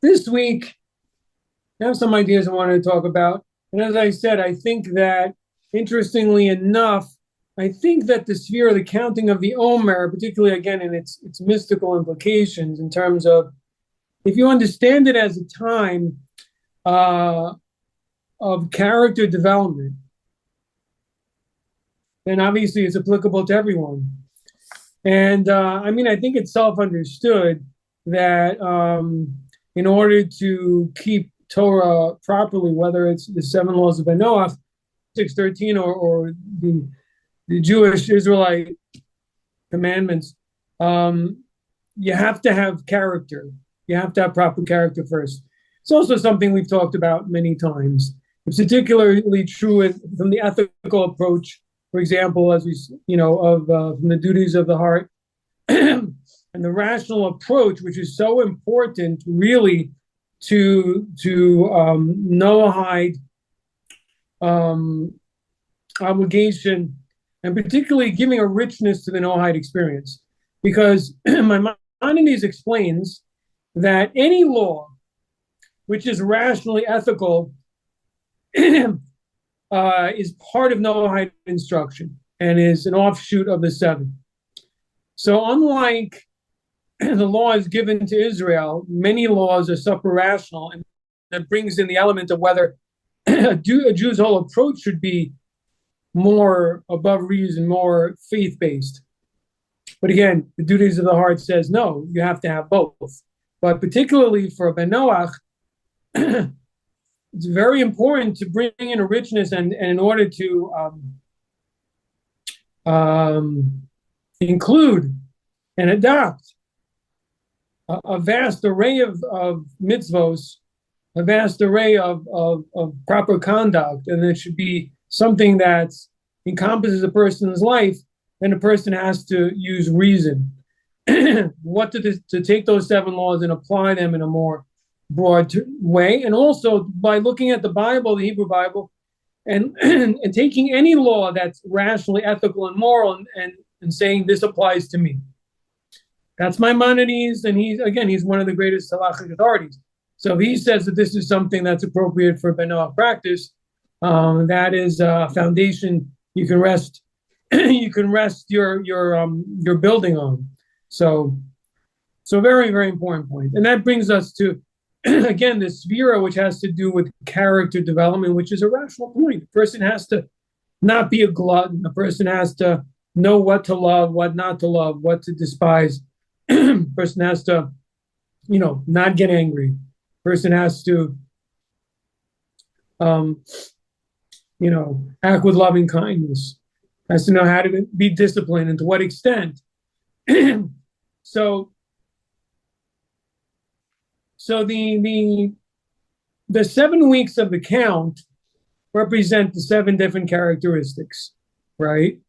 This week, I have some ideas I wanted to talk about. And as I said, I think that, interestingly enough, I think that the sphere of the counting of the Omer, particularly again in its mystical implications, in terms of if you understand it as a time uh, of character development, then obviously it's applicable to everyone. And I mean, I think it's self-understood that in order to keep Torah properly, whether it's the seven laws of Noah, 613, or the Jewish Israelite commandments, you have to have character. You have to have proper character first. It's also something we've talked about many times. It's particularly true from the ethical approach, for example, as we, from the duties of the heart, and the rational approach, which is so important, really, to Noahide obligation, and particularly giving a richness to the Noahide experience, because Maimonides explains that any law which is rationally ethical is part of Noahide instruction and is an offshoot of the seven. So unlike the laws given to Israel, many laws are supra-rational, and that brings in the element of whether a Jew's whole approach should be more above reason, more faith-based. But again, the duties of the heart says, no, you have to have both. But particularly for Ben Noach, it's very important to bring in a richness and in order to include and adopt a vast array of mitzvos, a vast array of proper conduct, and it should be something that encompasses a person's life, then a person has to use reason. What to take those seven laws and apply them in a more broad way, and also by looking at the Bible, the Hebrew Bible, and and taking any law that's rationally ethical and moral, and saying this applies to me. That's Maimonides, and he's one of the greatest halachic authorities. So if he says that this is something that's appropriate for Ben Noach practice, that is a foundation you can rest your building on. So very, very important point. And that brings us to again the sphera, which has to do with character development, which is a rational point. The person has to not be a glutton. The person has to know what to love, what not to love, what to despise. Person has to, not get angry. Person has to, act with loving kindness. Has to know how to be disciplined and to what extent. So the 7 weeks of the count represent the 7 different characteristics, right?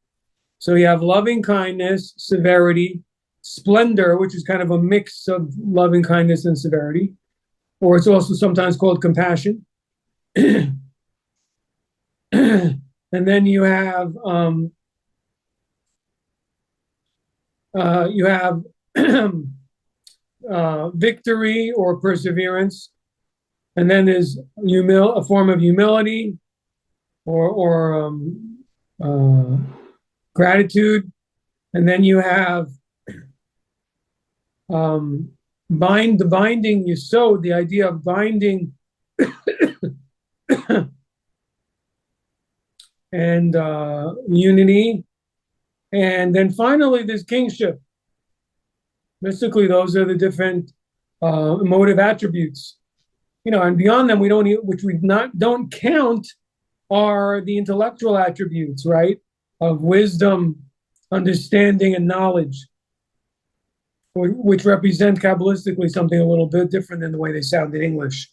So you have loving kindness, severity, splendor, which is kind of a mix of loving kindness and severity, or it's also sometimes called compassion. And then you have victory or perseverance, and then there's a form of humility or gratitude, and then you have the binding yesod, the idea of binding and unity, and then finally there's kingship. Basically, those are the different emotive attributes, and beyond them, don't count, are the intellectual attributes, right, of wisdom, understanding, and knowledge, which represent Kabbalistically something a little bit different than the way they sound in English.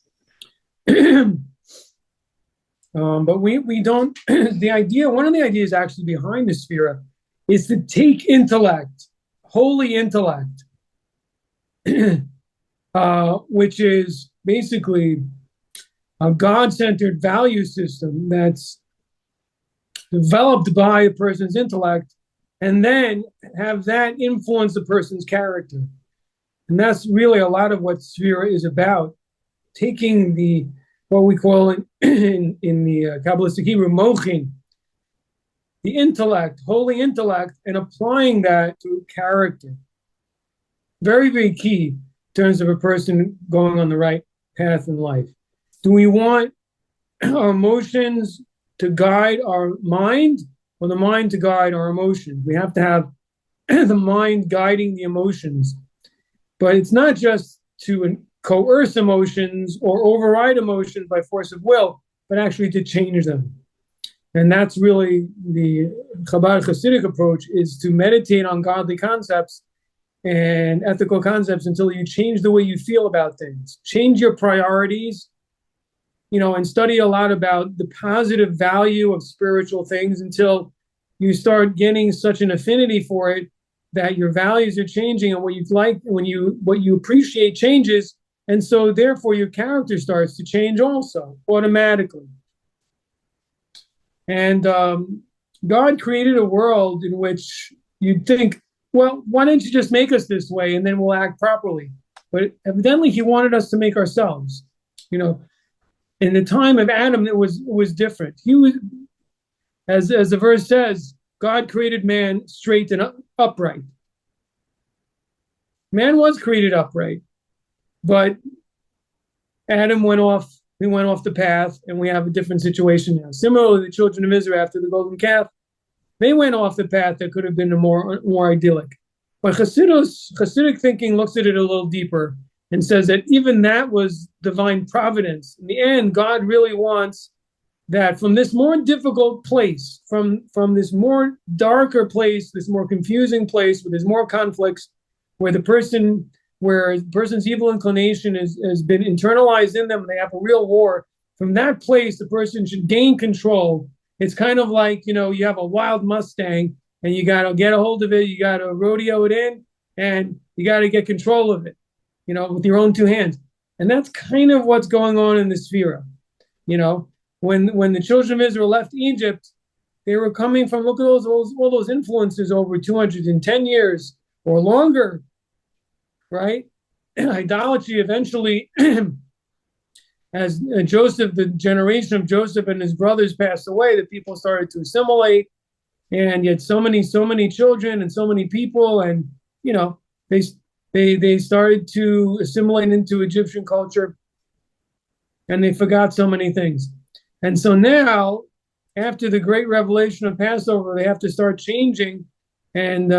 But we don't. One of the ideas actually behind the Sphera is to take intellect, holy intellect, which is basically a God-centered value system that's developed by a person's intellect, and then have that influence the person's character. And that's really a lot of what Sphera is about. taking the what we call in the Kabbalistic Hebrew mochin, the intellect, holy intellect, and applying that to character. Very, very key in terms of a person going on the right path in life. Do we want our emotions to guide our mind, or the mind to guide our emotions? We have to have the mind guiding the emotions. But it's not just to coerce emotions or override emotions by force of will, but actually to change them. And that's really the Chabad Hasidic approach, is to meditate on godly concepts and ethical concepts until you change the way you feel about things. Change your priorities, and study a lot about the positive value of spiritual things until you start getting such an affinity for it that your values are changing, and what you appreciate changes, and so therefore your character starts to change also automatically. And God created a world in which you'd think, well, why don't you just make us this way and then we'll act properly? But evidently he wanted us to make ourselves. In the time of Adam, it was different. He was, as the verse says, God created man straight and upright. Man was created upright, but Adam went off the path, and we have a different situation now. Similarly, the children of Israel after the golden calf, they went off the path that could have been more idyllic. But Hasidic thinking looks at it a little deeper and says that even that was divine providence. In the end, God really wants that from this more difficult place, from this more darker place, this more confusing place where there's more conflicts, where the person's evil inclination has been internalized in them, and they have a real war, from that place, the person should gain control. It's kind of like, you have a wild Mustang, and you got to get a hold of it, you got to rodeo it in, and you got to get control of it, with your own two hands. And that's kind of what's going on in the Sphira. When the children of Israel left Egypt, they were coming from, look at all those influences over 210 years or longer, right? Idolatry eventually, as Joseph, the generation of Joseph and his brothers passed away, the people started to assimilate, and yet so many children and so many people, and they started to assimilate into Egyptian culture, and they forgot so many things. And so now, after the great revelation of Passover, they have to start changing, and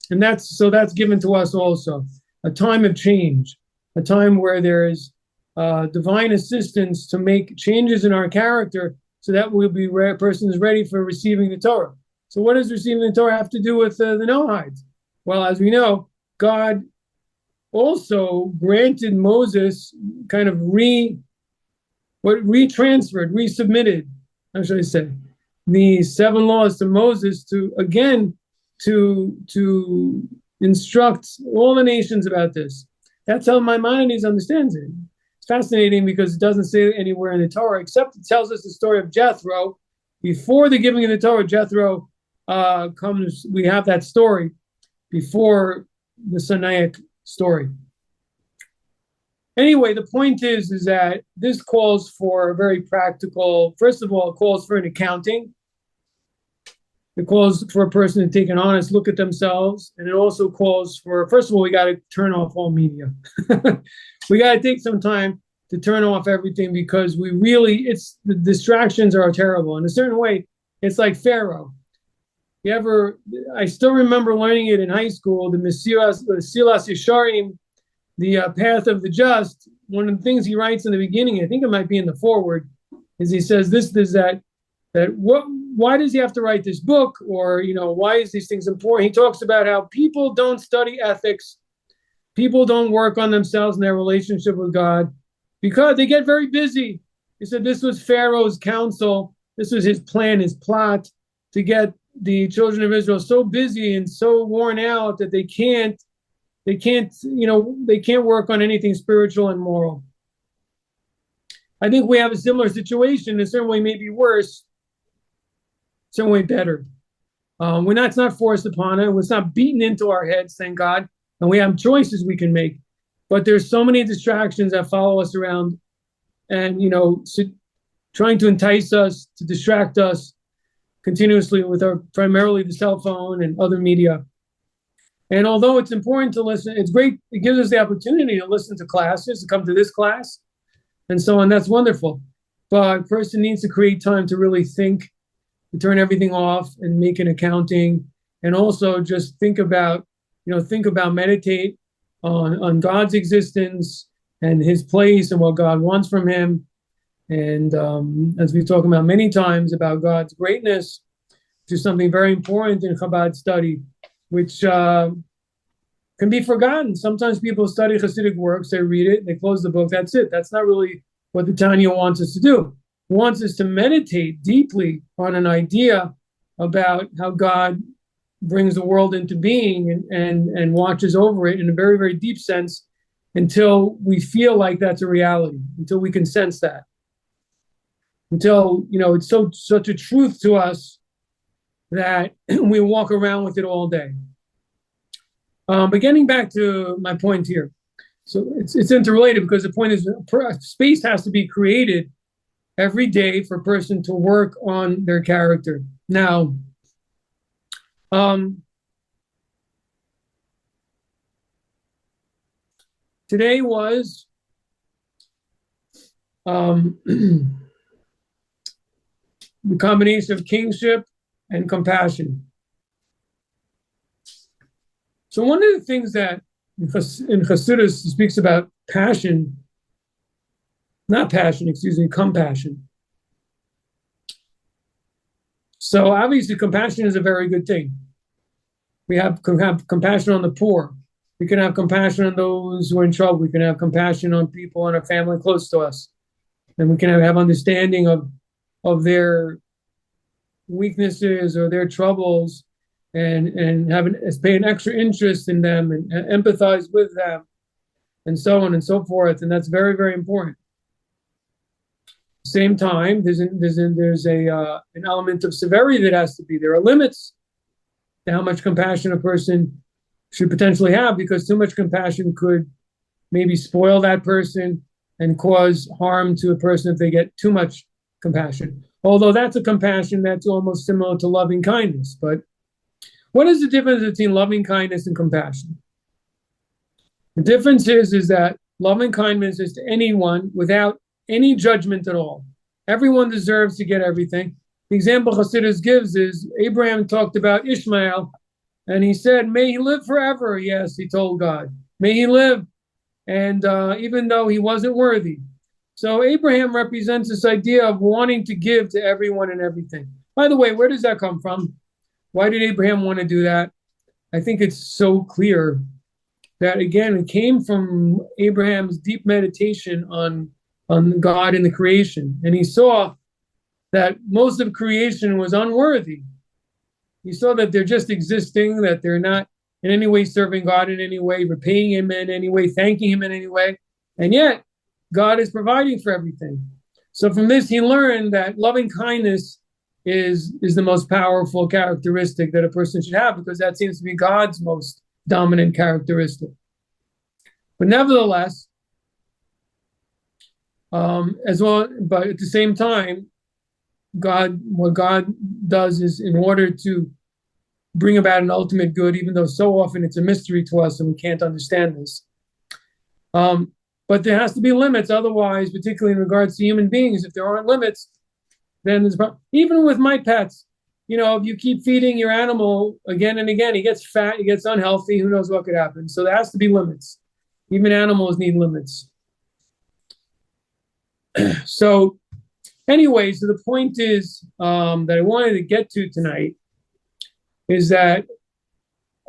that's given to us also, a time of change, a time where there is divine assistance to make changes in our character, so that we'll be a person is ready for receiving the Torah. So what does receiving the Torah have to do with the Noahides? Well, as we know, God also granted Moses kind of resubmitted, how should I say, the 7 laws to Moses to instruct all the nations about this. That's how Maimonides understands it. It's fascinating because it doesn't say it anywhere in the Torah, except it tells us the story of Jethro. Before the giving of the Torah, Jethro comes, we have that story before the Sinaitic story. Anyway, the point is that this calls for a very practical, first of all, it calls for an accounting. It calls for a person to take an honest look at themselves. And it also calls for, first of all, we got to turn off all media. We got to take some time to turn off everything, because the distractions are terrible. In a certain way, it's like Pharaoh. I still remember learning it in high school, the Mesilas Yesharim, the path of the just. One of the things he writes in the beginning, I think it might be in the foreword, is he says why does he have to write this book? Or, why is these things important? He talks about how people don't study ethics. People don't work on themselves in their relationship with God because they get very busy. He said this was Pharaoh's counsel. This was his plan, his plot, to get the children of Israel so busy and so worn out that they can't work on anything spiritual and moral. I think we have a similar situation, in a certain way maybe worse, some way better. It's not forced upon us. It's not beaten into our heads, thank God. And we have choices we can make. But there's so many distractions that follow us around, and trying to entice us, to distract us continuously with primarily the cell phone and other media. And although it's important to listen, it's great. It gives us the opportunity to listen to classes, to come to this class, and so on. That's wonderful. But a person needs to create time to really think, to turn everything off and make an accounting, and also just think about, meditate on God's existence and his place and what God wants from him. And as we've talked about many times about God's greatness, which is something very important in Chabad study, which can be forgotten. Sometimes people study Hasidic works, they read it, they close the book, that's it. That's not really what the Tanya wants us to do. It wants us to meditate deeply on an idea about how God brings the world into being and watches over it in a very, very deep sense until we feel like that's a reality, until we can sense that. Until, it's such a truth to us that we walk around with it all day. But getting back to my point here, so it's interrelated, because the point is space has to be created every day for a person to work on their character. Now, today was the combination of kingship and compassion. So one of the things that in Chassidus speaks about compassion. So obviously compassion is a very good thing. We can have compassion on the poor. We can have compassion on those who are in trouble. We can have compassion on people in our family close to us. And we can have understanding of their weaknesses or their troubles, and pay an extra interest in them and empathize with them, and so on and so forth. And that's very, very important. Same time, there's an element of severity that has to be. There are limits to how much compassion a person should potentially have, because too much compassion could maybe spoil that person and cause harm to a person if they get too much compassion. Although that's a compassion that's almost similar to loving kindness. But what is the difference between loving kindness and compassion? The difference is that loving kindness is to anyone without any judgment at all. Everyone deserves to get everything. The example Chassidus gives is Abraham talked about Ishmael, and he said, "May he live forever." Yes, he told God, "May he live," and even though he wasn't worthy. So Abraham represents this idea of wanting to give to everyone and everything. By the way, where does that come from? Why did Abraham want to do that? I think it's so clear that, again, it came from Abraham's deep meditation on God and the creation. And he saw that most of creation was unworthy. He saw that they're just existing, that they're not in any way serving God in any way, repaying him in any way, thanking him in any way. And yet, God is providing for everything. So from this, he learned that loving kindness is the most powerful characteristic that a person should have, because that seems to be God's most dominant characteristic. But nevertheless, but at the same time, what God does is, in order to bring about an ultimate good, even though so often it's a mystery to us and we can't understand this. But there has to be limits. Otherwise, particularly in regards to human beings, if there aren't limits, then there's a problem. Even with my pets, if you keep feeding your animal again and again, he gets fat, he gets unhealthy, who knows what could happen. So there has to be limits. Even animals need limits. So anyway, so the point is that I wanted to get to tonight is that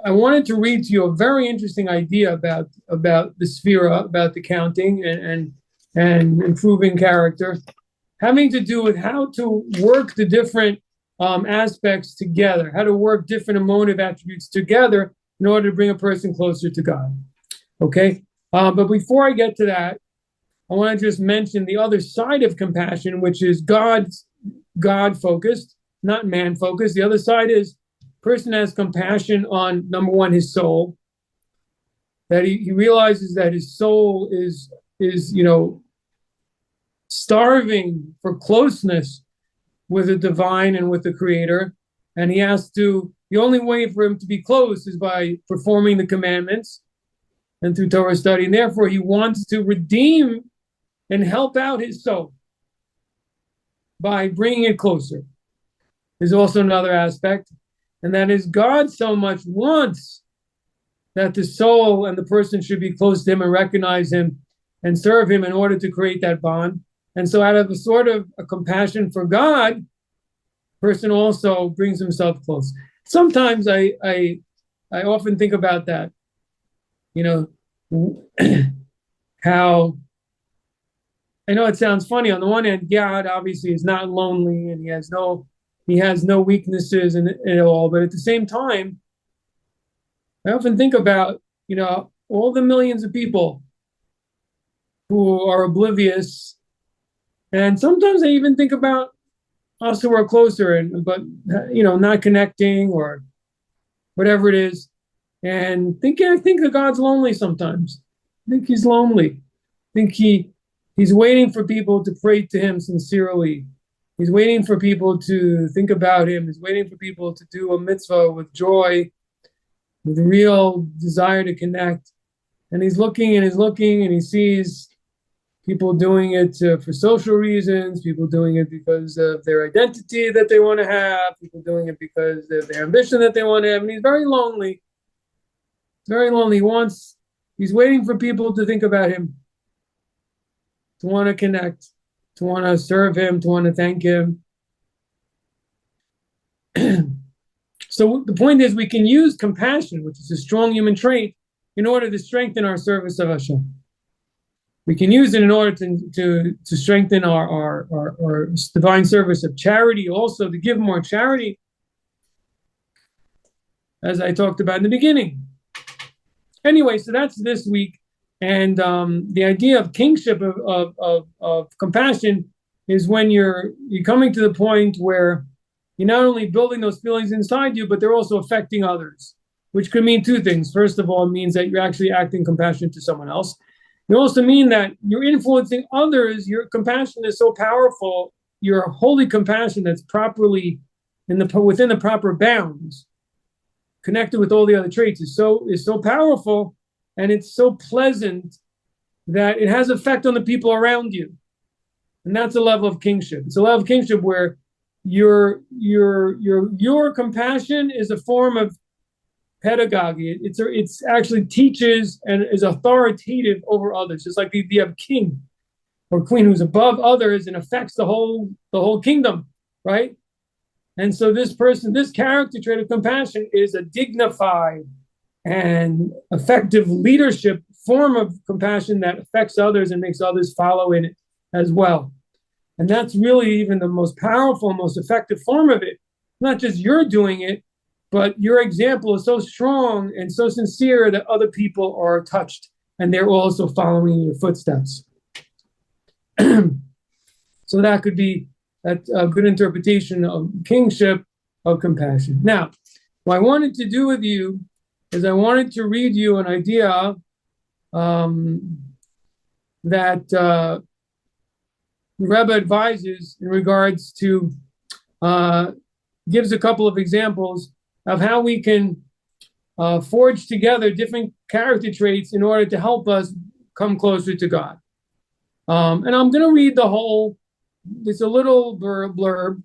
I wanted to read to you a very interesting idea about the sphera, about the counting and improving character, having to do with how to work the different aspects together, how to work different emotive attributes together in order to bring a person closer to God. Okay? But before I get to that, I want to just mention the other side of compassion, which is God-focused, not man-focused. The other side is person has compassion on, number one, his soul. that he realizes that his soul is starving for closeness with the divine and with the creator, and he has to, the only way for him to be close is by performing the commandments and through Torah study, and therefore he wants to redeem and help out his soul by bringing it closer. There's also another aspect, and that is God so much wants that the soul and the person should be close to him and recognize him and serve him in order to create that bond. And so out of a sort of a compassion for God, person also brings himself close. Sometimes I often think about that, how, I know it sounds funny. On the one hand, God obviously is not lonely and he has no weaknesses in all, but at the same time, I often think about, all the millions of people who are oblivious. And sometimes I even think about us who are closer, but not connecting or whatever it is. And I think that God's lonely sometimes. I think he's lonely. I think he's waiting for people to pray to him sincerely. He's waiting for people to think about him. He's waiting for people to do a mitzvah with joy, with real desire to connect. And he's looking and he sees people doing it for social reasons, people doing it because of their identity that they want to have, people doing it because of their ambition that they want to have. And he's very lonely. He's very lonely. He's waiting for people to think about him, to want to connect, to want to serve him, to want to thank him. So the point is, we can use compassion, which is a strong human trait, in order to strengthen our service of Hashem. We can use it in order to strengthen our divine service of charity, also to give more charity, as I talked about in the beginning. Anyway, so that's this week. And the idea of kingship of compassion is when you're coming to the point where you're not only building those feelings inside you, but they're also affecting others, which could mean two things. First of all, it means that you're actually acting compassion to someone else. It also mean that you're influencing others. Your compassion is so powerful. Your holy compassion that's properly within the proper bounds, connected with all the other traits, is so powerful, and it's so pleasant that it has effect on the people around you. And that's a level of kingship. It's a level of kingship where your compassion is a form of pedagogy. It's actually teaches and is authoritative over others. It's like the idea of king or queen who's above others and affects the whole kingdom, right? And so this character trait of compassion is a dignified and effective leadership form of compassion that affects others and makes others follow in it as well. And that's really even the most powerful, most effective form of it. Not just you're doing it, but your example is so strong and so sincere that other people are touched and they're also following in your footsteps. So that could be a good interpretation of kingship of compassion. Now, what I wanted to do with you is I wanted to read you an idea that the Rabbi advises in regards to, gives a couple of examples of how we can forge together different character traits in order to help us come closer to God. And I'm going to read the whole, it's a little blurb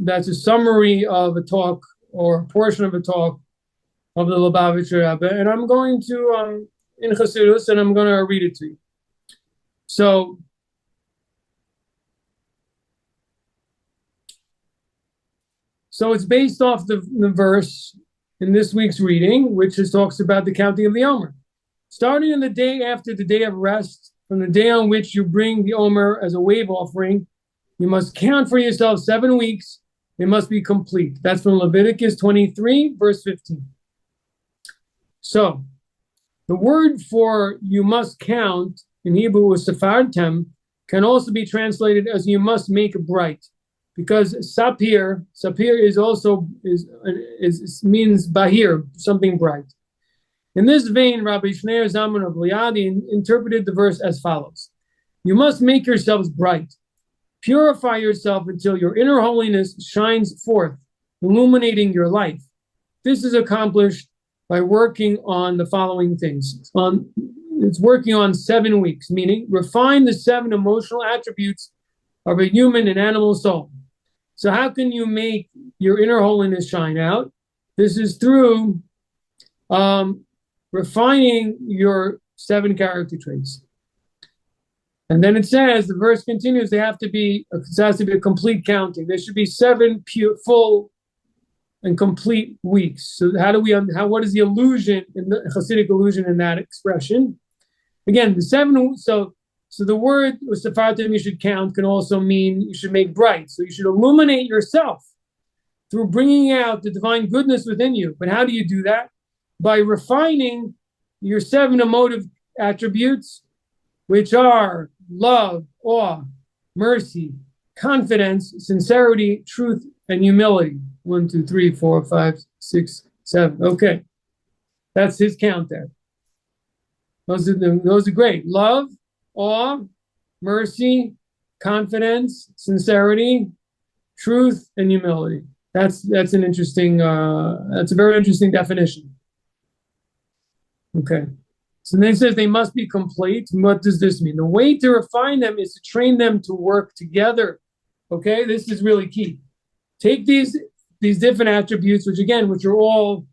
that's a summary of a talk or a portion of a talk of the Lubavitcher Rebbe, and I'm going to, in Chassidus, and I'm going to read it to you. So it's based off the verse in this week's reading, which talks about the counting of the Omer. Starting on the day after the day of rest, from the day on which you bring the Omer as a wave offering, you must count for yourself 7 weeks. It must be complete. That's from Leviticus 23, verse 15. So the word for you must count in Hebrew is sefartem, can also be translated as you must make bright. Because sapir is also means bahir, something bright. In this vein, Rabbi Shneir Zalman of Liadi interpreted the verse as follows. You must make yourselves bright. Purify yourself until your inner holiness shines forth, illuminating your life. This is accomplished by working on the following things. It's working on 7 weeks, meaning refine the 7 emotional attributes of a human and animal soul. So how can you make your inner holiness shine out? This is through refining your 7 character traits. And then it says, the verse continues, it has to be a complete counting. There should be 7 full and complete weeks. So what is the illusion, in the Hasidic illusion in that expression? Again, the 7, so the word Usafartim you should count can also mean you should make bright. So you should illuminate yourself through bringing out the divine goodness within you. But how do you do that? By refining your 7 emotive attributes, which are love, awe, mercy, confidence, sincerity, truth, and humility. 1, 2, 3, 4, 5, 6, 7. Okay. That's his count there. Those are great. Love, awe, mercy, confidence, sincerity, truth, and humility. That's an interesting, that's a very interesting definition. Okay. So then it says they must be complete. What does this mean? The way to refine them is to train them to work together. Okay, this is really key. Take these different attributes, which are all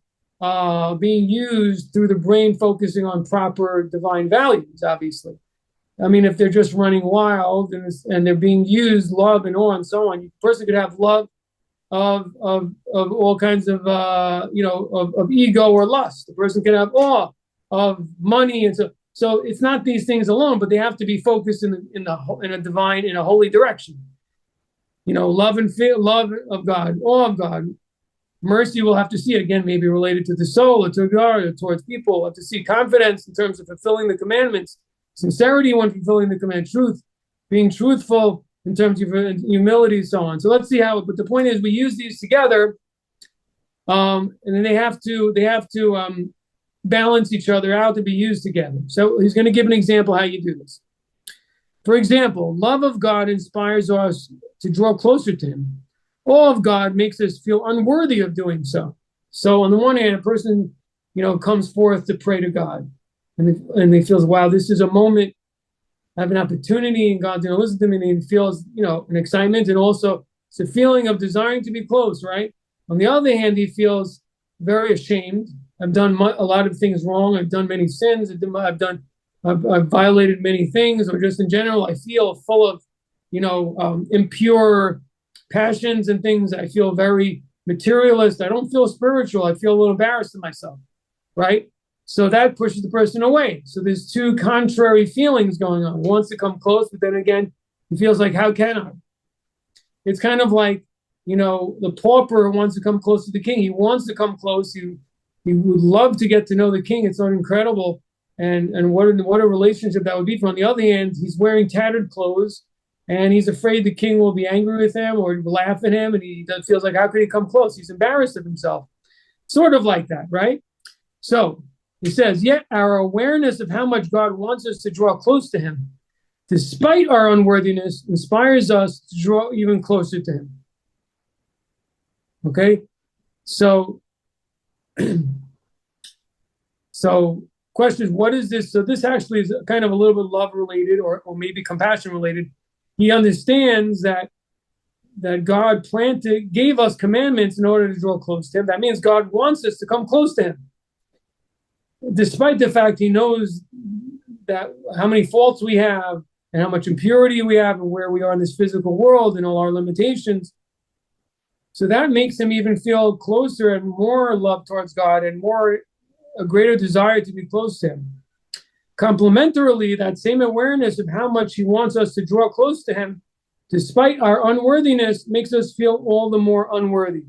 being used through the brain, focusing on proper divine values, obviously. I mean, if they're just running wild and they're being used, love and awe and so on, a person could have love of all kinds of of ego or lust. The person can have awe of money, and so it's not these things alone, but they have to be focused in a divine, in a holy direction. Love and fear, love of God, awe of God. Mercy, we'll have to see, again, maybe related to the soul or to God or towards people. We'll have to see confidence in terms of fulfilling the commandments, sincerity when fulfilling the command, truth, being truthful in terms of humility, so on. So let's see how. But the point is, we use these together, and then they have to balance each other out to be used together. So he's going to give an example how you do this. For example, love of God inspires us to draw closer to him. Awe of God makes us feel unworthy of doing so. So on the one hand, a person, comes forth to pray to God, and he feels, wow, this is a moment, I have an opportunity, and God's going to listen to me, and he feels, an excitement, and also it's a feeling of desiring to be close, right? On the other hand, he feels very ashamed. I've done a lot of things wrong. I've done many sins. I've violated many things, or just in general, I feel full of, impure passions and things. I feel very materialist. I don't feel spiritual. I feel a little embarrassed of myself, right? So that pushes the person away. So there's 2 contrary feelings going on. He wants to come close, but then again, he feels like, how can I? It's kind of like, the pauper wants to come close to the king. He wants to come close. He would love to get to know the king. It's so incredible. And what a relationship that would be. For on the other hand, he's wearing tattered clothes, and he's afraid the king will be angry with him or laugh at him, and he feels like, how could he come close? He's embarrassed of himself. Sort of like that, right? So he says, yet our awareness of how much God wants us to draw close to him, despite our unworthiness, inspires us to draw even closer to him. Okay? So question is, what is this? So this actually is kind of a little bit love related, or maybe compassion related. He understands that God gave us commandments in order to draw close to him. That means God wants us to come close to him. Despite the fact he knows that how many faults we have and how much impurity we have and where we are in this physical world and all our limitations. So that makes him even feel closer and more love towards God and a greater desire to be close to him. Complementarily, that same awareness of how much he wants us to draw close to him, despite our unworthiness, makes us feel all the more unworthy.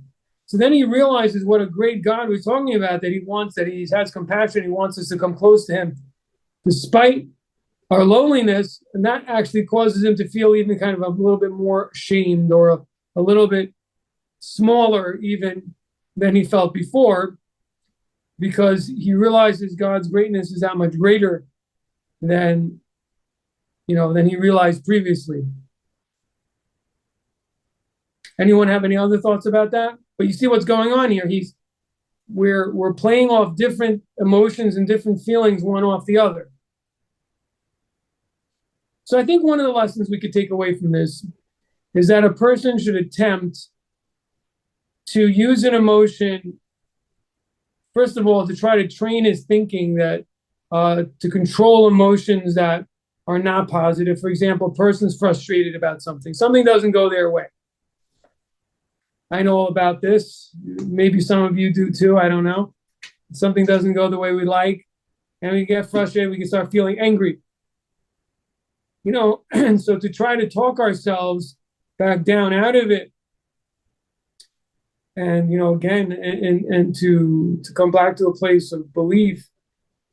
So then he realizes what a great God we're talking about, that he has compassion, he wants us to come close to him, despite our loneliness, and that actually causes him to feel even kind of a little bit more shamed, or a little bit smaller even than he felt before. because he realizes God's greatness is that much greater than, than he realized previously. Anyone have any other thoughts about that? But you see what's going on here. We're playing off different emotions and different feelings one off the other. So I think one of the lessons we could take away from this is that a person should attempt to use an emotion, first of all, to try to train his thinking that to control emotions that are not positive. For example, a person's frustrated about something. Something doesn't go their way. I know all about this. Maybe some of you do too. I don't know. Something doesn't go the way we like, and we get frustrated. We can start feeling angry. And so to try to talk ourselves back down out of it, and again, and to come back to a place of belief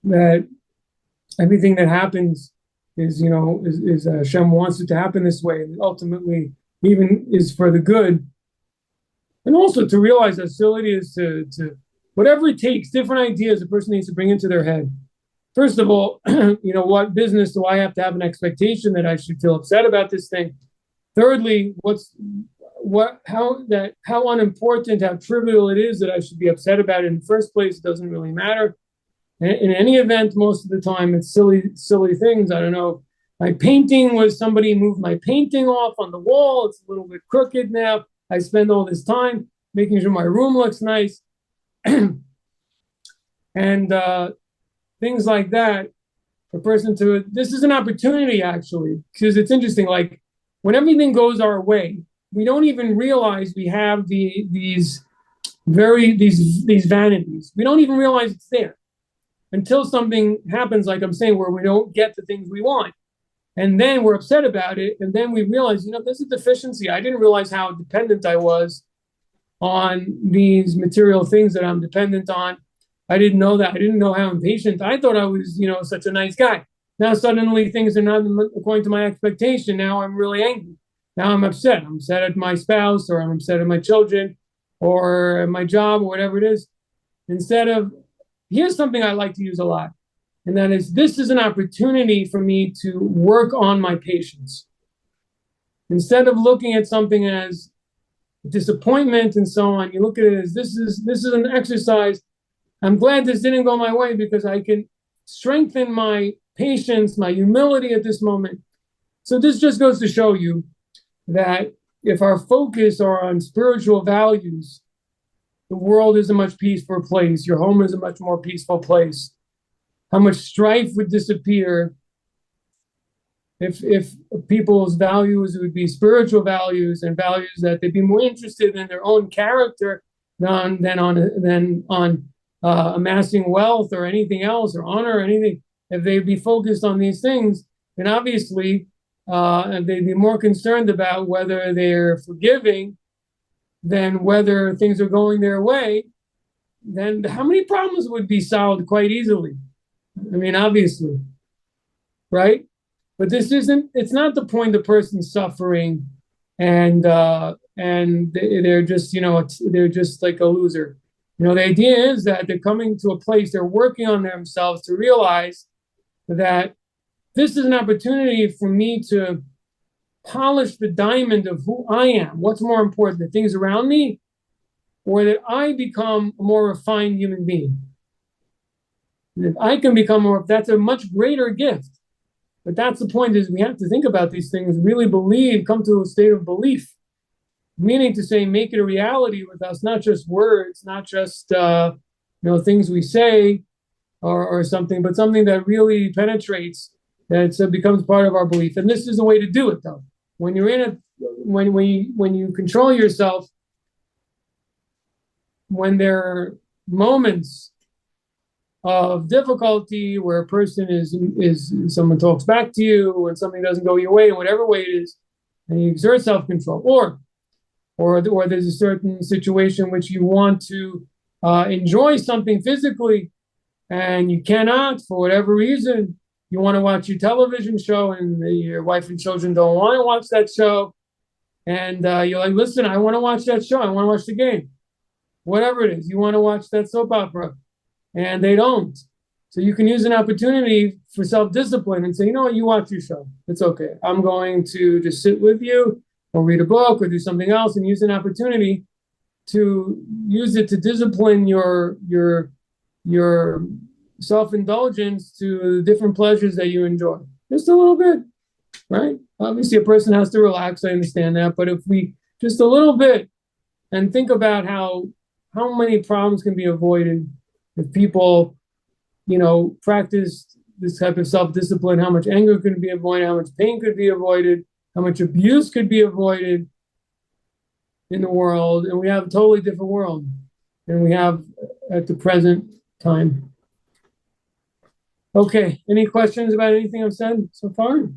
that everything that happens is Hashem wants it to happen this way, and ultimately even is for the good. And also to realize how silly it is to whatever it takes, different ideas a person needs to bring into their head. First of all, what business do I have to have an expectation that I should feel upset about this thing? Thirdly, how unimportant, how trivial it is that I should be upset about it in the first place. It doesn't really matter. In any event, most of the time it's silly things. I don't know. My painting was, somebody moved my painting off on the wall. It's a little bit crooked now. I spend all this time making sure my room looks nice. And things like that. This is an opportunity, actually, because it's interesting. Like, when everything goes our way, we don't even realize we have these vanities. We don't even realize it's there until something happens, like I'm saying, where we don't get the things we want. And then we're upset about it. And then we realize, there's a deficiency. I didn't realize how dependent I was on these material things that I'm dependent on. I didn't know that. I didn't know how impatient. I thought I was, such a nice guy. Now suddenly things are not according to my expectation. Now I'm really angry. Now I'm upset. I'm upset at my spouse, or I'm upset at my children, or at my job, or whatever it is. Here's something I like to use a lot. And that is, this is an opportunity for me to work on my patience. Instead of looking at something as disappointment and so on, you look at it as this is an exercise. I'm glad this didn't go my way because I can strengthen my patience, my humility at this moment. So this just goes to show you that if our focus are on spiritual values, the world is a much peaceful place. Your home is a much more peaceful place. How much strife would disappear if people's values would be spiritual values, and values that they'd be more interested in their own character than on amassing wealth or anything else, or honor or anything. If they'd be focused on these things, then obviously they'd be more concerned about whether they're forgiving than whether things are going their way. Then how many problems would be solved quite easily? I mean, obviously, right? But it's not the point the person's suffering and they're just, they're just like a loser. The idea is that they're coming to a place, they're working on themselves to realize that this is an opportunity for me to polish the diamond of who I am. What's more important, the things around me, or that I become a more refined human being? And if I can become more, that's a much greater gift. But that's the point, is we have to think about these things, really believe, come to a state of belief, meaning to say, make it a reality with us, not just words, not just things we say or something, but something that really penetrates, that becomes part of our belief. And this is the way to do it, though. When you're in it, when you control yourself, when there are moments of difficulty where a person is someone talks back to you, when something doesn't go your way, in whatever way it is, and you exert self-control, or there's a certain situation which you want to enjoy something physically, and you cannot for whatever reason. You want to watch your television show, and your wife and children don't want to watch that show, and you're like, listen, I want to watch that show. I want to watch the game. Whatever it is, you want to watch that soap opera. and they don't. So you can use an opportunity for self-discipline and say, you know what, you watch your show. It's okay. I'm going to just sit with you or read a book or do something else, and use an opportunity to use it to discipline your self-indulgence to the different pleasures that you enjoy. Just a little bit, right? Obviously, a person has to relax. I understand that. But if we just a little bit and think about how many problems can be avoided if people, practice this type of self-discipline, how much anger could be avoided, how much pain could be avoided, how much abuse could be avoided in the world. And we have a totally different world than we have at the present time. Okay, any questions about anything I've said so far?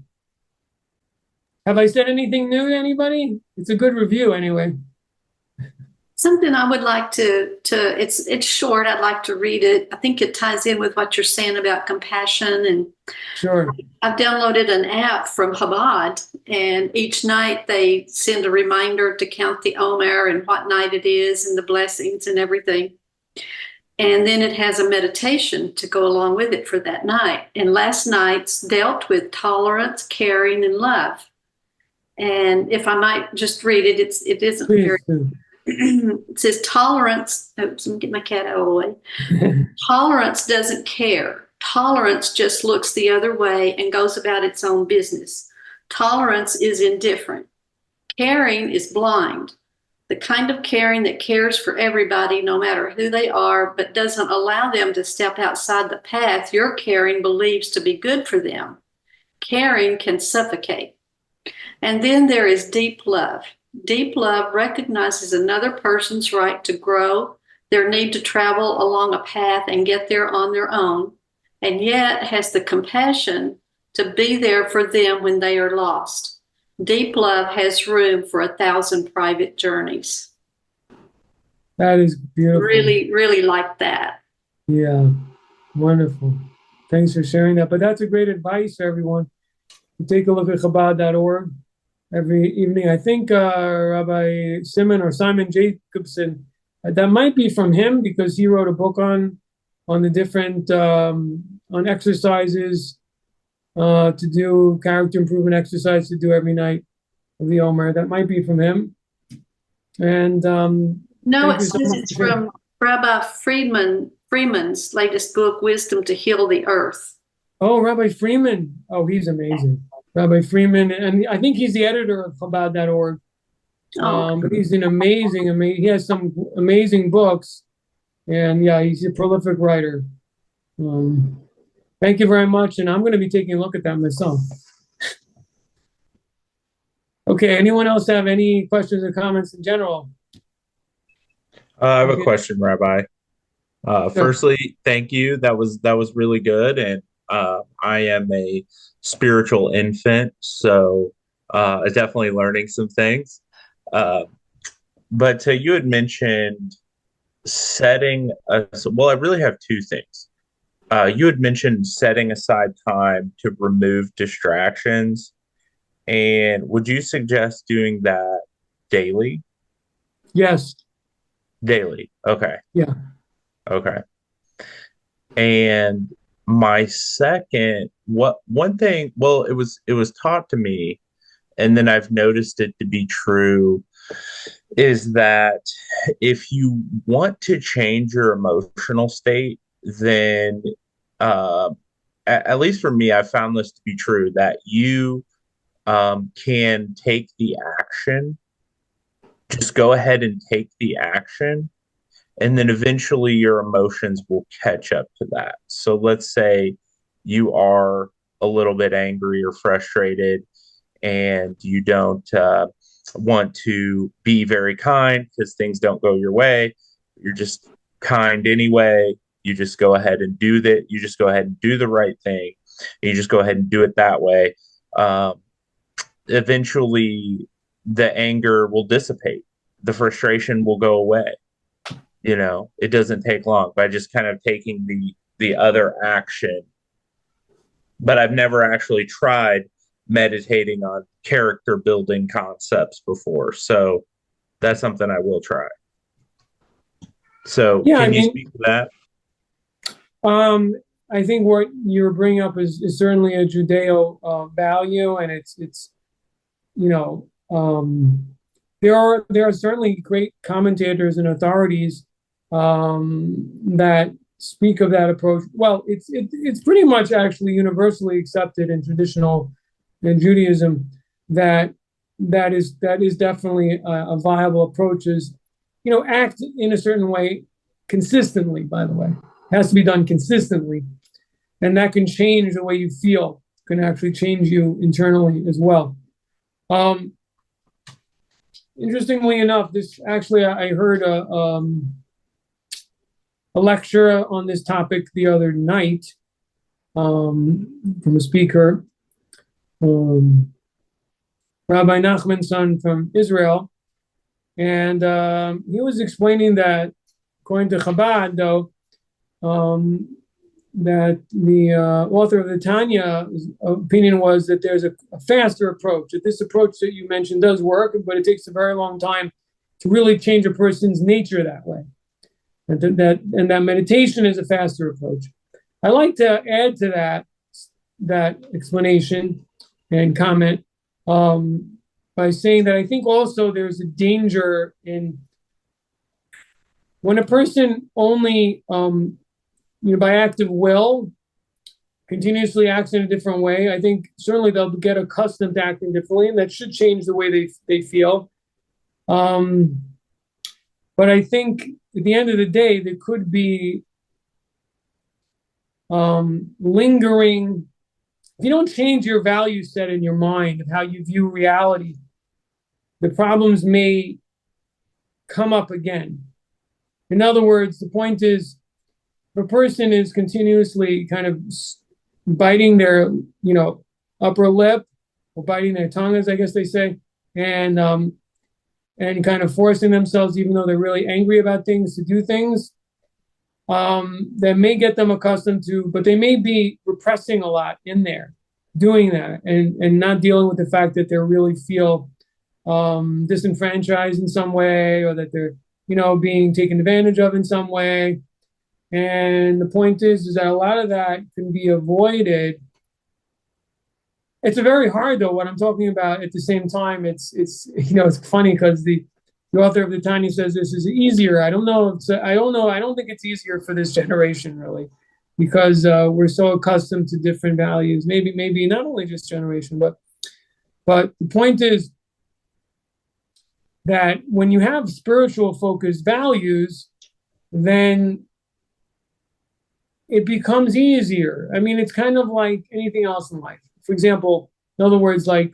Have I said anything new to anybody? It's a good review anyway. Something I would like it's short. I'd like to read it. I think it ties in with what you're saying about compassion. And sure, I've downloaded an app from Chabad, and each night they send a reminder to count the Omer and what night it is and the blessings and everything. And then it has a meditation to go along with it for that night. And last night's dealt with tolerance, caring, and love. And if I might just read it, it isn't please very. do. It says tolerance. Oops, let me get my cat out of the way. Tolerance doesn't care. Tolerance just looks the other way and goes about its own business. Tolerance is indifferent. Caring is blind. The kind of caring that cares for everybody, no matter who they are, but doesn't allow them to step outside the path your caring believes to be good for them. Caring can suffocate. And then there is deep love. Deep love recognizes another person's right to grow, their need to travel along a path and get there on their own, and yet has the compassion to be there for them when they are lost. Deep love has room for 1,000 private journeys. That is beautiful. Really, really like that. Yeah, wonderful. Thanks for sharing that. But that's a great advice for everyone. Take a look at Chabad.org every evening. I think Rabbi Simon Jacobson, that might be from him because he wrote a book on the different on exercises to do, character improvement exercise to do every night of the Omer. That might be from him. And no, it says it's from Rabbi Freeman's latest book, Wisdom to Heal the Earth. Oh, Rabbi Freeman. Oh, he's amazing. Rabbi Freeman, and I think he's the editor of Chabad.org. But he's an amazing, he has some amazing books, and yeah, he's a prolific writer. Thank you very much, and I'm going to be taking a look at that myself. Okay, anyone else have any questions or comments in general? I have a question, Rabbi. Firstly, thank you. That was really good, and I am a spiritual infant, so definitely learning some things. But you had mentioned well, I really have two things. You had mentioned setting aside time to remove distractions, and would you suggest doing that daily? Yes. Daily. Okay. Yeah. Okay. And my second, one thing, well, it was taught to me, and then I've noticed it to be true, is that if you want to change your emotional state, then at least for me, I found this to be true, that you can take the action, just go ahead and take the action, and then eventually your emotions will catch up to that. So let's say you are a little bit angry or frustrated, and you don't want to be very kind because things don't go your way. You're just kind anyway. You just go ahead and do that. You just go ahead and do the right thing. And you just go ahead and do it that way. Eventually, the anger will dissipate. The frustration will go away. It doesn't take long by just kind of taking the other action. But I've never actually tried meditating on character building concepts before. So that's something I will try. So yeah, can you speak to that? I think what you're bringing up is certainly a Judeo value, and it's you know there are certainly great commentators and authorities that speak of that approach. Well, it's pretty much actually universally accepted in traditional in Judaism that is definitely a viable approach. Is act in a certain way consistently. By the way, it has to be done consistently, and that can change the way you feel. Can actually change you internally as well. Interestingly enough, this actually I heard a lecture on this topic the other night from a speaker, Rabbi Nachman's son from Israel, and he was explaining that according to Chabad, though, that the author of the Tanya's opinion was that there's a faster approach, that this approach that you mentioned does work, but it takes a very long time to really change a person's nature that way. And that meditation is a faster approach. I like to add to that explanation and comment by saying that I think also there's a danger in when a person only by active will continuously acts in a different way. I think certainly they'll get accustomed to acting differently, and that should change the way they feel. But I think at the end of the day, there could be lingering. If you don't change your value set in your mind of how you view reality, the problems may come up again. In other words, the point is, if a person is continuously kind of biting their, upper lip or biting their tongue, as I guess they say, and kind of forcing themselves, even though they're really angry about things, to do things, that may get them accustomed to, but they may be repressing a lot in there, doing that, and not dealing with the fact that they really feel disenfranchised in some way, or that they're, being taken advantage of in some way. And the point is that a lot of that can be avoided. It's very hard, though, what I'm talking about. At the same time, it's funny because the author of the Tanya says this is easier. I don't know. I don't think it's easier for this generation, really, because we're so accustomed to different values. Maybe not only just generation, but the point is that when you have spiritual focused values, then it becomes easier. I mean, it's kind of like anything else in life. For example, in other words, like,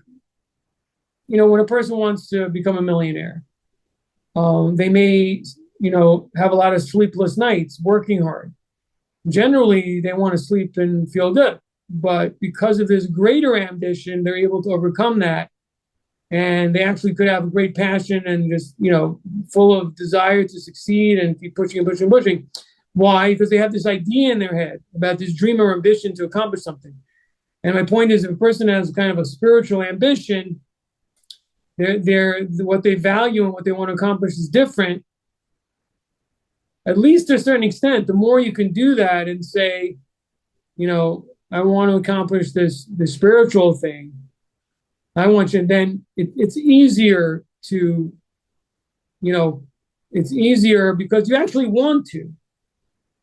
when a person wants to become a millionaire, they may, have a lot of sleepless nights working hard. Generally, they want to sleep and feel good. But because of this greater ambition, they're able to overcome that. And they actually could have a great passion and just, full of desire to succeed and keep pushing and pushing and pushing. Why? Because they have this idea in their head about this dream or ambition to accomplish something. And my point is, if a person has kind of a spiritual ambition, they're what they value and what they want to accomplish is different. At least to a certain extent, the more you can do that and say, I want to accomplish this spiritual thing. I want you. Then it's easier to, it's easier because you actually want to.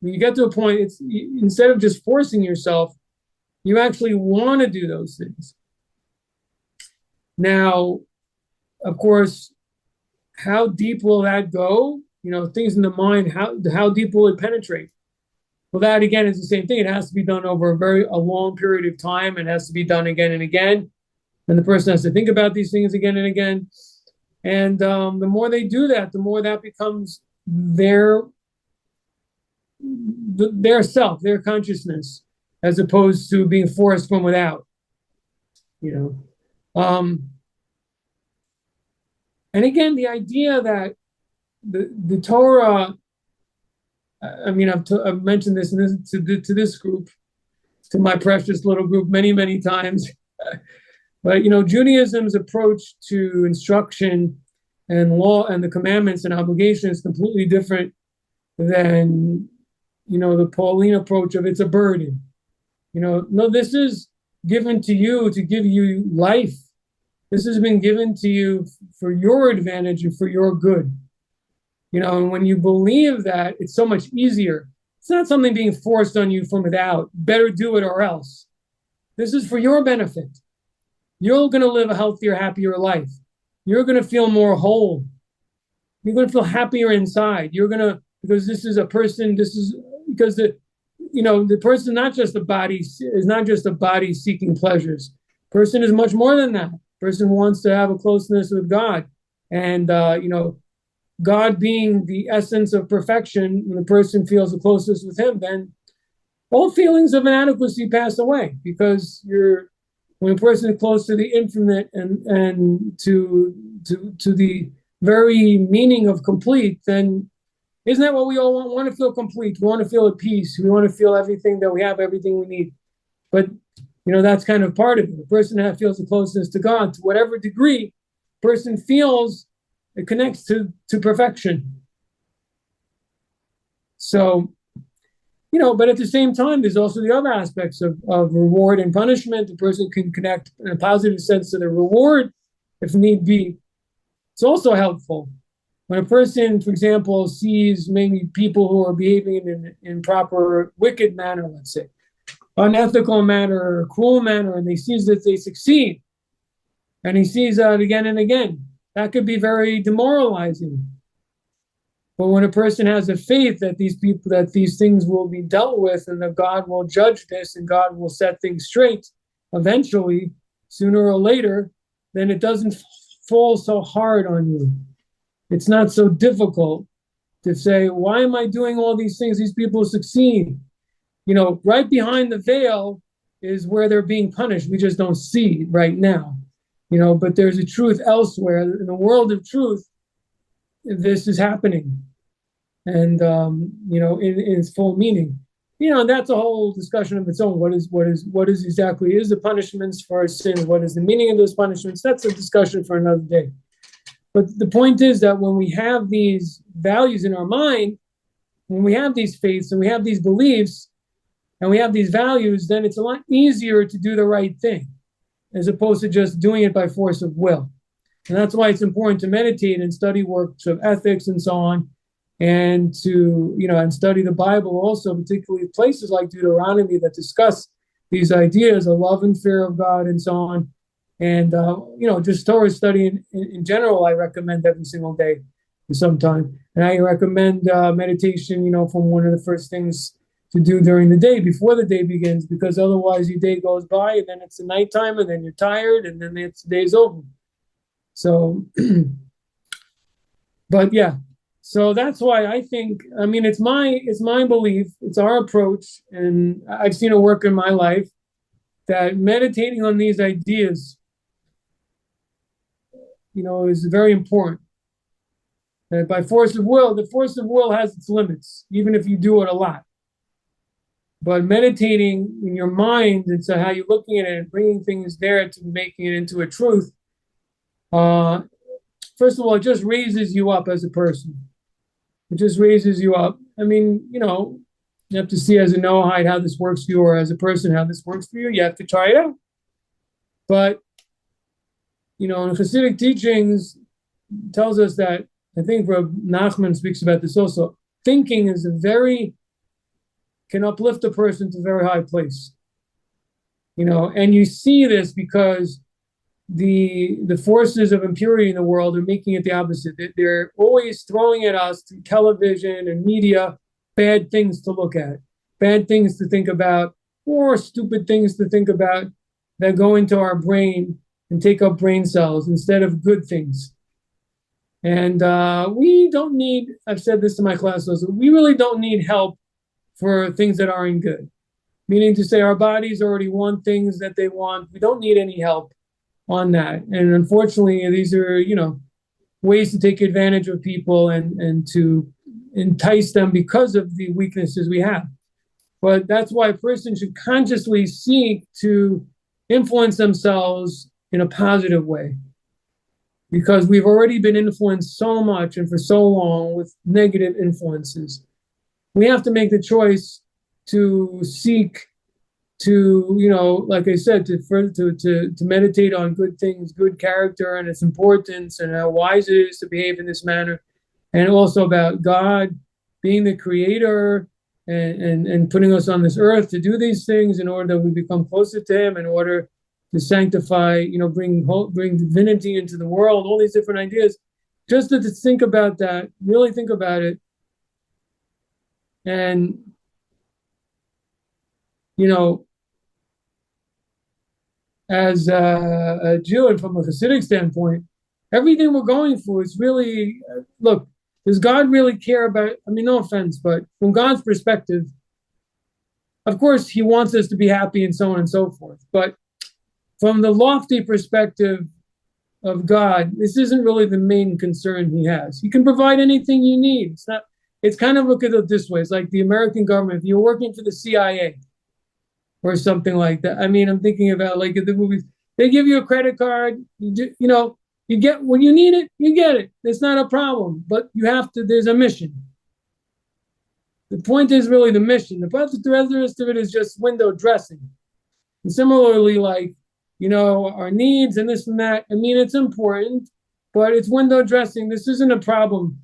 When you get to a point, instead of just forcing yourself, you actually want to do those things. Now, of course, how deep will that go? Things in the mind, how deep will it penetrate? Well, that again is the same thing. It has to be done over a long period of time. It has to be done again and again. And the person has to think about these things again and again. And the more they do that, the more that becomes their self, their consciousness, as opposed to being forced from without. And again, the idea that the Torah, I mean, I've mentioned this to this group, to my precious little group, many, many times. But Judaism's approach to instruction and law and the commandments and obligations is completely different than the Pauline approach of it's a burden. No, this is given to you to give you life. This has been given to you for your advantage and for your good. And when you believe that, it's so much easier. It's not something being forced on you from without. Better do it or else. This is for your benefit. You're going to live a healthier, happier life. You're going to feel more whole. You're going to feel happier inside. Because this is a person, because the person, not just a body, is not just a body seeking pleasures. Person is much more than that. Person wants to have a closeness with God. And, God being the essence of perfection, when the person feels the closest with him, then all feelings of inadequacy pass away, because when a person is close to the infinite and to the very meaning of complete, then isn't that what we all want? We want to feel complete. We want to feel at peace. We want to feel everything, that we have everything we need. But that's kind of part of it. The person that feels the closeness to God, to whatever degree, person feels it connects to perfection. So, but at the same time, there's also the other aspects of reward and punishment. The person can connect in a positive sense to the reward, if need be. It's also helpful. When a person, for example, sees maybe people who are behaving in improper, wicked manner, let's say, unethical manner, or cruel manner, and he sees that they succeed, and he sees that again and again, that could be very demoralizing. But when a person has a faith that these things will be dealt with, and that God will judge this, and God will set things straight eventually, sooner or later, then it doesn't fall so hard on you. It's not so difficult to say, why am I doing all these things? These people succeed. Right behind the veil is where they're being punished. We just don't see it right now. But there's a truth elsewhere. In the world of truth, this is happening. And, in its full meaning. That's a whole discussion of its own. What is exactly is the punishments for our sins? What is the meaning of those punishments? That's a discussion for another day. But the point is that when we have these values in our mind, when we have these faiths and we have these beliefs and we have these values, then it's a lot easier to do the right thing, as opposed to just doing it by force of will. And that's why it's important to meditate and study works of ethics and so on, and to, and study the Bible also, particularly places like Deuteronomy that discuss these ideas of love and fear of God and so on. And, just Torah study in general, I recommend every single day for some time. And I recommend meditation, from one of the first things to do during the day, before the day begins, because otherwise your day goes by and then it's the nighttime and then you're tired and then the day's over. So, but yeah, so that's why I think, it's my belief, it's our approach, and I've seen it work in my life, that meditating on these ideas, is very important. That by force of will, the force of will has its limits, even if you do it a lot. But meditating in your mind, and so how you're looking at it and bringing things there to making it into a truth, first of all, it just raises you up as a person. It just raises you up. You have to see as a Noahide how this works for you, or as a person how this works for you. You have to try it out. But, in Hasidic teachings, tells us that, I think Rabbi Nachman speaks about this also, thinking can uplift a person to a very high place. And you see this because the forces of impurity in the world are making it the opposite. They're always throwing at us through television and media bad things to look at, bad things to think about, or stupid things to think about that go into our brain and take up brain cells instead of good things. And we don't need, I've said this to my class also, we really don't need help for things that aren't good. Meaning to say our bodies already want things that they want. We don't need any help on that. And unfortunately, these are, ways to take advantage of people and to entice them because of the weaknesses we have. But that's why a person should consciously seek to influence themselves in a positive way. Because we've already been influenced so much and for so long with negative influences. we have to make the choice to seek to, like I said, to meditate on good things, good character and its importance and how wise it is to behave in this manner, and also about God being the creator and putting us on this earth to do these things in order that we become closer to him, in order to sanctify, bring divinity into the world, all these different ideas. Just to think about that, really think about it. And, as a Jew and from a Hasidic standpoint, everything we're going through is really, look, does God really care about, no offense, but from God's perspective, of course, he wants us to be happy and so on and so forth. But from the lofty perspective of God, this isn't really the main concern he has. He can provide anything you need. It's kind of, look at it this way. It's like the American government. If you're working for the CIA or something like that. I'm thinking about like the movies. They give you a credit card. You get, when you need it, you get it. It's not a problem. But you have to, there's a mission. The point is really the mission. The rest of it is just window dressing. And similarly, like, our needs and this and that. it's important, but it's window dressing. This isn't a problem.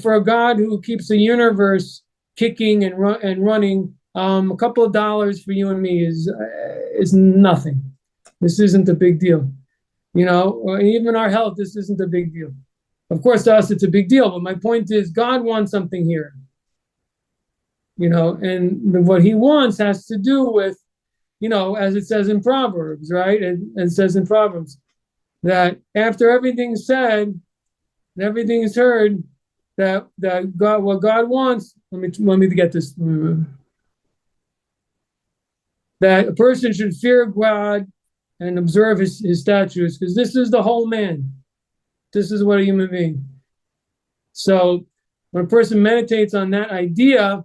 For a God who keeps the universe kicking and running, a couple of dollars for you and me is nothing. This isn't a big deal. Or even our health, this isn't a big deal. Of course, to us, it's a big deal. But my point is, God wants something here. And what he wants has to do with, as it says in Proverbs, right? It says in Proverbs that after everything's said and everything is heard, that God, what God wants, let me get this, that a person should fear God and observe his statutes, because this is the whole man. This is what a human being. So when a person meditates on that idea,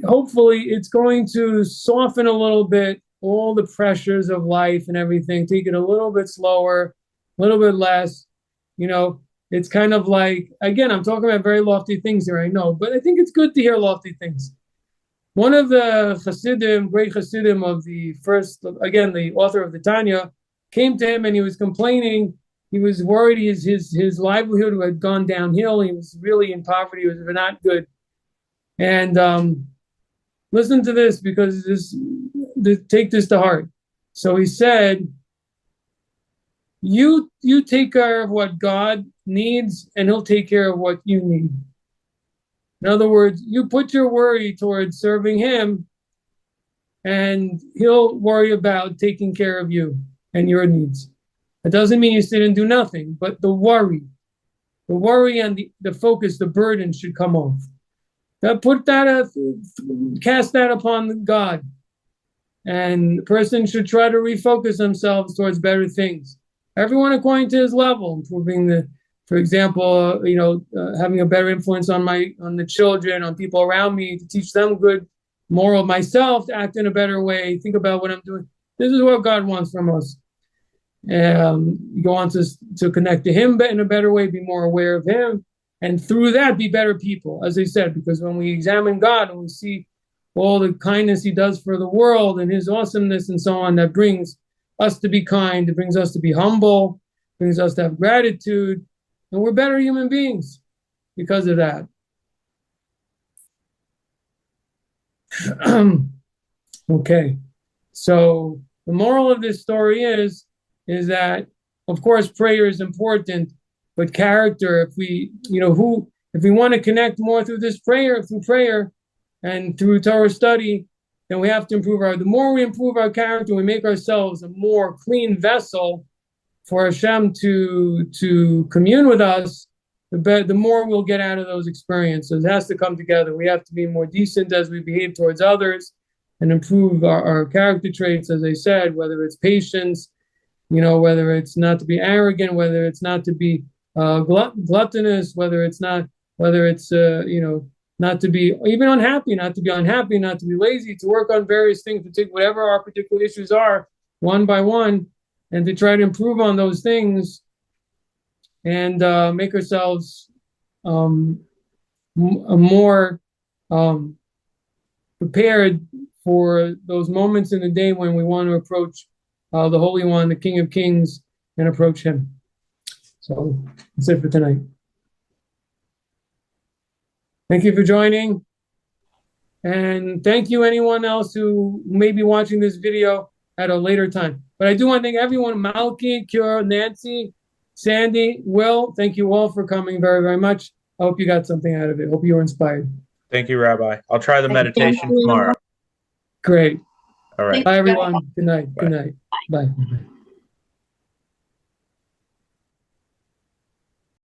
hopefully it's going to soften a little bit all the pressures of life and everything, take it a little bit slower, a little bit less. It's kind of like, again, I'm talking about very lofty things here, I know, but I think it's good to hear lofty things. One of the Hasidim, great Hasidim of the first, again, the author of the Tanya, came to him and he was complaining. He was worried his livelihood had gone downhill. He was really in poverty. It was not good. And listen to this, because take this to heart. So he said, you take care of what God needs, and he'll take care of what you need. In other words, you put your worry towards serving him, and he'll worry about taking care of you and your needs. It doesn't mean you sit and do nothing, but the worry and the focus, the burden should come off. Cast that upon God. And the person should try to refocus themselves towards better things. Everyone according to his level, improving for example, having a better influence on the children, on people around me, to teach them good moral, myself to act in a better way, think about what I'm doing. This is what God wants from us. He wants us to connect to him in a better way, be more aware of him, and through that be better people, as I said, because when we examine God and we see all the kindness he does for the world and his awesomeness and so on, that brings us to be kind, it brings us to be humble, brings us to have gratitude, and we're better human beings because of that. Okay, so the moral of this story is that, of course, prayer is important, but character, if we want to connect more through prayer and through Torah study, then we have to the more we improve our character, we make ourselves a more clean vessel for Hashem to commune with us, the more we'll get out of those experiences. It has to come together. We have to be more decent as we behave towards others and improve our character traits, as I said, whether it's patience, whether it's not to be arrogant, whether it's not to be gluttonous, whether it's not to be even unhappy, not to be lazy, to work on various things, to take whatever our particular issues are one by one, and to try to improve on those things and make ourselves more prepared for those moments in the day when we want to approach the Holy One, the King of Kings, and approach Him. So that's it for tonight. Thank you for joining. And thank you anyone else who may be watching this video at a later time. But I do want to thank everyone, Malky, Kira, Nancy, Sandy, Will, thank you all for coming very, very much. I hope you got something out of it. Hope you were inspired. Thank you, Rabbi. I'll try the meditation you. tomorrow. Great. All right. Bye, everyone. Good night. Bye. Good night. Bye.